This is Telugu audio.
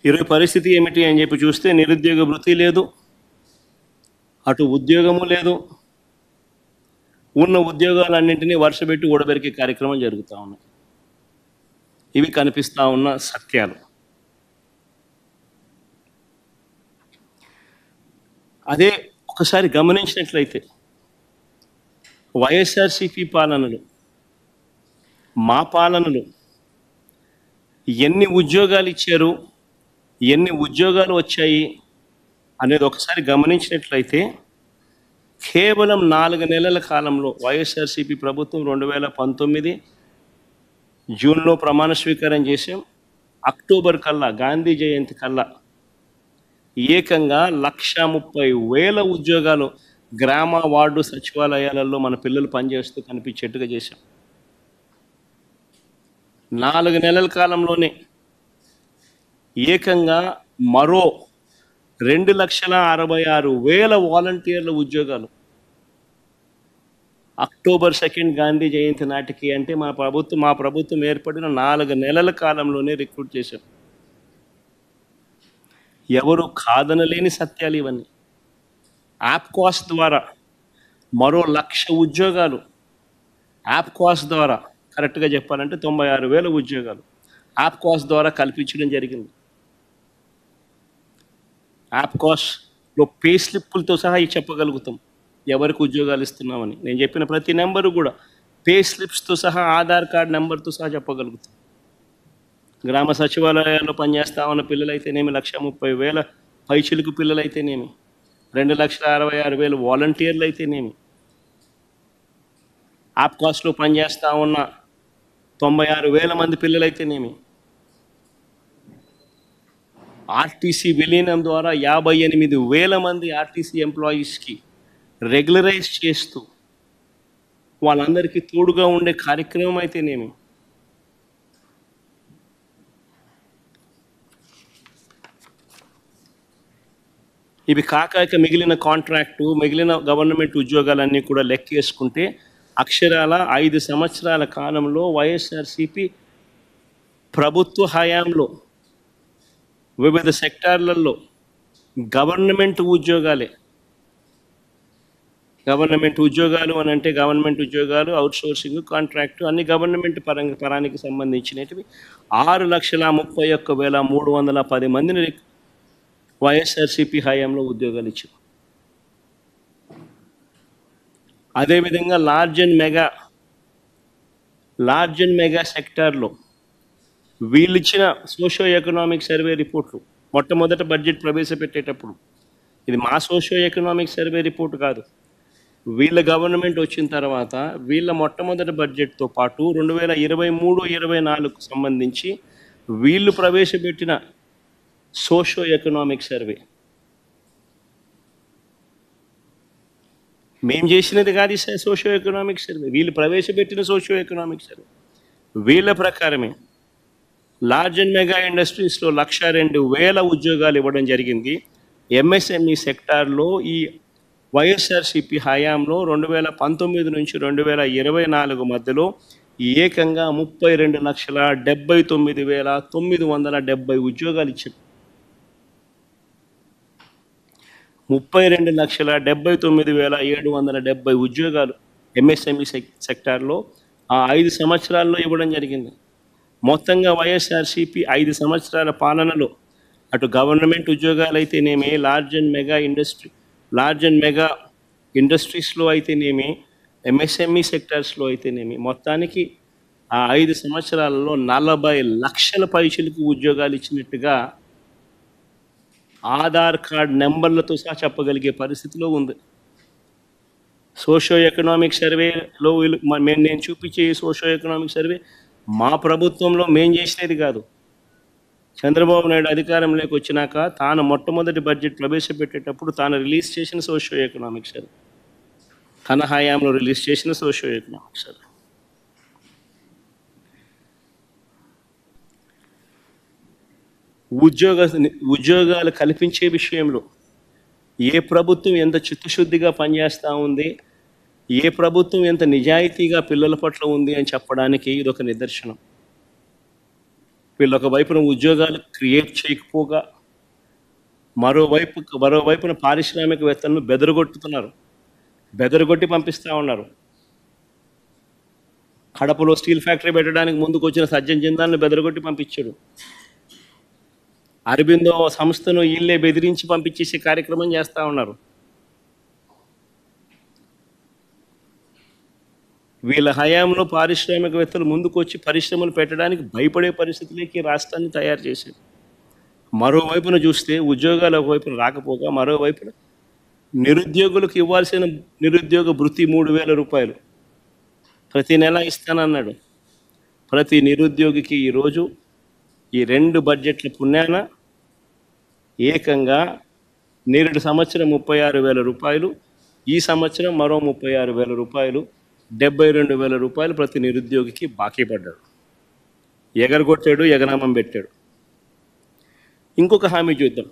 ఈరోజు పరిస్థితి ఏమిటి అని చెప్పి చూస్తే నిరుద్యోగ వృత్తి లేదు, అటు ఉద్యోగము లేదు. ఉన్న ఉద్యోగాలన్నింటినీ వరుసపెట్టి ఊడబెరికే కార్యక్రమం జరుగుతూ ఉన్నాయి. ఇవి కనిపిస్తూ ఉన్న సత్యాలు. అదే ఒకసారి గమనించినట్లయితే వైఎస్ఆర్సీపీ పాలనలు, మా పాలనలు ఎన్ని ఉద్యోగాలు ఇచ్చారు, ఎన్ని ఉద్యోగాలు వచ్చాయి అనేది ఒకసారి గమనించినట్లయితే కేవలం 4 నెలల కాలంలో వైఎస్ఆర్సీపీ ప్రభుత్వం 2019 జూన్లో ప్రమాణ స్వీకారం చేసాం. అక్టోబర్ కల్లా, గాంధీ జయంతి కల్లా ఏకంగా 1,30,000 ఉద్యోగాలు గ్రామ వార్డు సచివాలయాలలో మన పిల్లలు పనిచేస్తూ కనిపించేట్టుగా చేశాం. 4 నెలల కాలంలోనే ఏకంగా మరో 2,66,000 వాలంటీర్ల ఉద్యోగాలు అక్టోబర్ 2 గాంధీ జయంతి నాటికి, అంటే మా ప్రభుత్వం ఏర్పడిన 4 నెలల కాలంలోనే రిక్రూట్ చేశాం. ఎవరు కాదనలేని సత్యాలు ఇవన్నీ. యాప్కాస్ ద్వారా మరో 1,00,000 ఉద్యోగాలు, యాప్కాస్ ద్వారా కరెక్ట్గా చెప్పాలంటే 96,000 ఉద్యోగాలు యాప్కాస్ ద్వారా కల్పించడం జరిగింది. యాప్కాస్లో పే స్లిప్పులతో సహా చెప్పగలుగుతాం ఎవరికి ఉద్యోగాలు ఇస్తున్నామని. నేను చెప్పిన ప్రతి నెంబరు కూడా పే స్లిప్స్తో సహా, ఆధార్ కార్డ్ నెంబర్తో సహా చెప్పగలుగుతాం. గ్రామ సచివాలయాల్లో పనిచేస్తా ఉన్న పిల్లలైతేనేమి, 1,30,000 పైచిలుకు పిల్లలైతేనేమి, 2,66,000 వాలంటీర్లు అయితేనేమి, యాప్కాస్లో పనిచేస్తూ ఉన్న 96,000 మంది పిల్లలైతేనేమి, ఆర్టీసీ విలీనం ద్వారా 58,000 మంది ఆర్టీసీ ఎంప్లాయీస్కి రెగ్యులరైజ్ చేస్తూ వాళ్ళందరికీ తోడుగా ఉండే కార్యక్రమం అయితేనేమి, ఇవి కాక మిగిలిన కాంట్రాక్టు, మిగిలిన గవర్నమెంట్ ఉద్యోగాలన్నీ కూడా లెక్కేసుకుంటే అక్షరాల 5 సంవత్సరాల కాలంలో వైఎస్ఆర్సీపీ ప్రభుత్వ హయాంలో వివిధ సెక్టార్లలో గవర్నమెంట్ ఉద్యోగాలు అని అంటే గవర్నమెంట్ ఉద్యోగాలు, అవుట్సోర్సింగ్, కాంట్రాక్టు అన్ని గవర్నమెంట్ పరానికి సంబంధించినవి 6,31,310 మందిని వైఎస్ఆర్సీపీ హయాంలో ఉద్యోగాలు ఇచ్చారు. అదేవిధంగా లార్జ్ అండ్ మెగా సెక్టార్లో వీళ్ళు ఇచ్చిన సోషో ఎకనామిక్ సర్వే రిపోర్ట్లు మొట్టమొదట బడ్జెట్ ప్రవేశపెట్టేటప్పుడు, ఇది మా సోషో ఎకనామిక్ సర్వే రిపోర్ట్ కాదు, వీళ్ళ గవర్నమెంట్ వచ్చిన తర్వాత వీళ్ళ మొట్టమొదటి బడ్జెట్తో పాటు 2023-24 సంబంధించి వీళ్ళు ప్రవేశపెట్టిన సోషో ఎకనామిక్ సర్వే, మేము చేసినది కాదు ఈ సోషో ఎకనామిక్ సర్వే, వీళ్ళు ప్రవేశపెట్టిన సోషో ఎకనామిక్ సర్వే. వీళ్ళ ప్రకారమే లార్జ్ అండ్ మెగా ఇండస్ట్రీస్లో 102,000 ఉద్యోగాలు ఇవ్వడం జరిగింది. ఎంఎస్ఎంఈ సెక్టార్లో ఈ వైఎస్ఆర్సీపీ హయాంలో 2019 నుంచి 2024 మధ్యలో ఏకంగా 32,79,970 ఉద్యోగాలు ఇచ్చారు. 32,79,770 ఉద్యోగాలు ఎంఎస్ఎంఈ సెక్టార్లో ఆ 5 సంవత్సరాల్లో ఇవ్వడం జరిగింది. మొత్తంగా వైఎస్ఆర్సీపీ 5 సంవత్సరాల పాలనలో అటు గవర్నమెంట్ ఉద్యోగాలు అయితేనేమి, లార్జ్ అండ్ మెగా ఇండస్ట్రీస్లో అయితేనేమి, ఎంఎస్ఎంఈ సెక్టార్స్లో అయితేనేమి, మొత్తానికి ఆ 5 సంవత్సరాలలో 40 లక్షల పైచిలకు ఉద్యోగాలు ఇచ్చినట్టుగా ఆధార్ కార్డ్ నెంబర్లతో సహా చెప్పగలిగే పరిస్థితిలో ఉంది. సోషో ఎకనామిక్ సర్వేలో నేను చూపించే సోషో ఎకనామిక్ సర్వే మా ప్రభుత్వంలో మేము చేసినది కాదు. చంద్రబాబు నాయుడు అధికారంలోకి వచ్చినాక తాను మొట్టమొదటి బడ్జెట్ ప్రవేశపెట్టేటప్పుడు తాను రిలీజ్ చేసిన సోషో ఎకనామిక్ సర్వే, తన హయాంలో రిలీజ్ చేసిన సోషో ఎకనామిక్ సర్వే. ఉద్యోగాలు కల్పించే విషయంలో ఏ ప్రభుత్వం ఎంత చిత్తశుద్ధిగా పనిచేస్తూ ఉంది, ఏ ప్రభుత్వం ఎంత నిజాయితీగా పిల్లల పట్ల ఉంది అని చెప్పడానికి ఇదొక నిదర్శనం. వీళ్ళు ఒకవైపున ఉద్యోగాలు క్రియేట్ చేయకపోగా మరోవైపున పారిశ్రామికవేత్తలను బెదరగొట్టుతున్నారు, బెదరగొట్టి పంపిస్తూ ఉన్నారు. కడపలో స్టీల్ ఫ్యాక్టరీ పెట్టడానికి ముందుకు వచ్చిన సజ్జన్ జిందాల్ని బెదరగొట్టి పంపించాడు. అరబిందో సంస్థను వీళ్ళే బెదిరించి పంపించేసే కార్యక్రమం చేస్తూ ఉన్నారు. వీళ్ళ హయాంలో పారిశ్రామికవేత్తలు ముందుకు వచ్చి పరిశ్రమలు పెట్టడానికి భయపడే పరిస్థితులకి రాష్ట్రాన్ని తయారు చేశారు. మరోవైపున చూస్తే ఉద్యోగాలు ఒకవైపున రాకపోగా మరోవైపున నిరుద్యోగులకు ఇవ్వాల్సిన నిరుద్యోగ భృతి 3,000 రూపాయలు ప్రతి నెల ఇస్తానన్నాడు. ప్రతి నిరుద్యోగికి ఈరోజు ఈ 2 బడ్జెట్ల పుణ్యాన ఏకంగా నేరుడు సంవత్సరం 36,000 రూపాయలు, ఈ సంవత్సరం మరో 36,000 రూపాయలు, 72,000 రూపాయలు ప్రతి నిరుద్యోగికి బాకీ పడ్డాడు. ఎగరగొట్టాడు, ఎగనామం పెట్టాడు. ఇంకొక హామీ చూద్దాం.